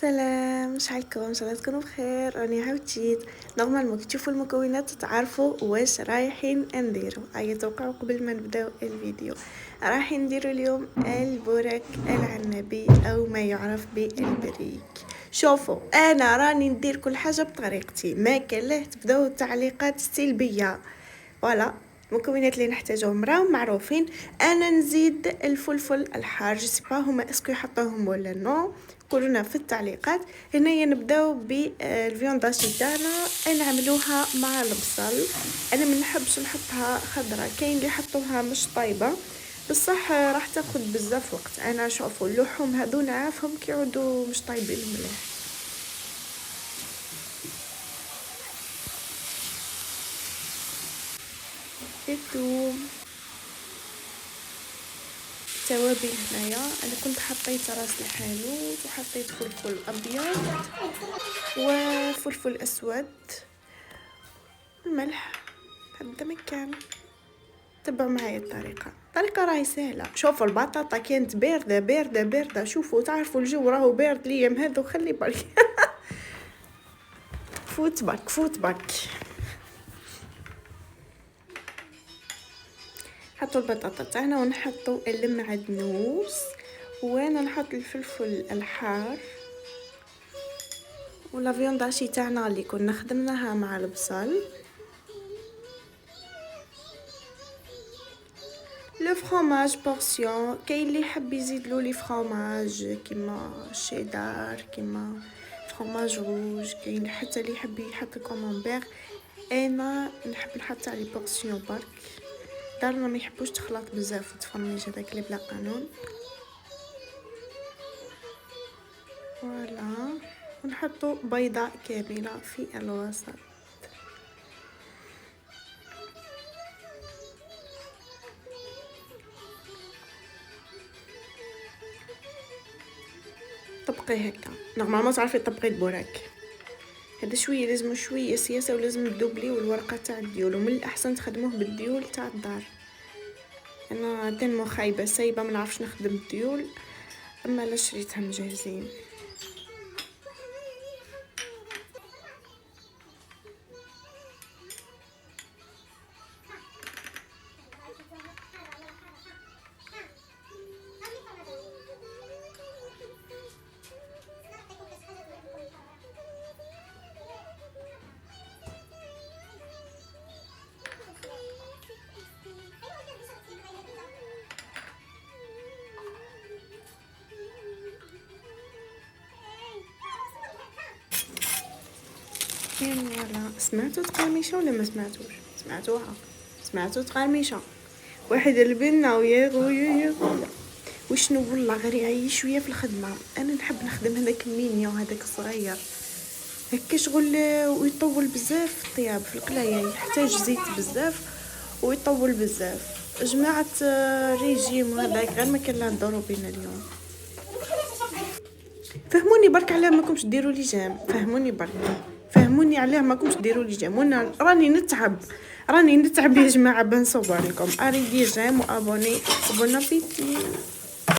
السلام، شحالكم؟ ان شاء الله تكونوا بخير. راني عاود جيت. نورمالمون كي تشوفوا المكونات تعرفوا واش رايحين نديروا. توقعوا قبل ما نبداو الفيديو. رايحين نديروا اليوم البورك العنبي او ما يعرف بالبريك. شوفوا انا راني ندير كل حاجه بطريقتي، ما كان له تبداو التعليقات السلبيه. فوالا المكونات اللي نحتاجهم راهم معروفين. انا نزيد الفلفل الحار، جسبا هما اسكو يحطوهم ولا نو، قولونا في التعليقات. هنايا نبداو بالفيونداشي تاعنا نعملوها مع البصل. انا ما نحبش نحطها خضراء، كاين اللي يحطوها مش طيبه بصح راح تاخذ بزاف وقت. انا شوفوا اللحوم هذو نعرفهم كيعودوا مش طيبين مليح. الثوم، توابل هنايا انا كنت حطيت راس الحانوت وحطيت فلفل ابيض وفلفل اسود، الملح هذا مكان. تبعوا معايا الطريقه راهي سهله. شوفوا البطاطا كانت بارده شوفوا تعرفوا الجو راهو بارد ليام هذا، وخلي بالك فوت برك حطوا البطاطا تاعنا ونحطوا المعدنوس، وانا نحط الفلفل الحار ولا فيونداشي تاعنا اللي كنا خدمناها مع البصل. لو فرomاج بورسيون، كاين اللي يحب يزيدلو لي فرomاج كيما شيدار كيما فرomاج روج، كاين حتى اللي يحب يحط كومامبير. انا نحب نحط على بورسيون برك، دارنا ما يحبوش تخلط بزاف تفرميج هذاك اللي بلا قانون. فوالا ونحطوا بيضه كامله في الوسط. طبقيه هكا نورمالمون تعرفي طبقي البوراك هذا شويه، لازم شويه سياسه ولازم تدوبلي والورقه تاع الديول، ومن الاحسن تخدموه بالديول تاع الدار. انا تنمو خايبه سايبه ما نعرفش نخدم الديول، اما لا شريتها مجهزين. فوالا سمعتوا تقرميشه ولا ما سمعتوش؟ سمعتوا تقرميشه واحد البنه ويا خويا وشنو والله غير يعيش شويه في الخدمه. انا نحب نخدم هذاك المينيو هذاك الصغير هكا شغل، ويطول بزاف في الطياب في القلايه، يحتاج زيت بزاف ويطول بزاف. جماعه ريجيم هذاك غير ما كان لا ندورو بينا اليوم. فهموني برك علاه ماكمش ديروا لي جام، فهموني علاه ماكمش ديروا لي جام. وانا راني نتعب يا جماعه بنصور لكم. اريدي جام وابوني. بون ابيتي.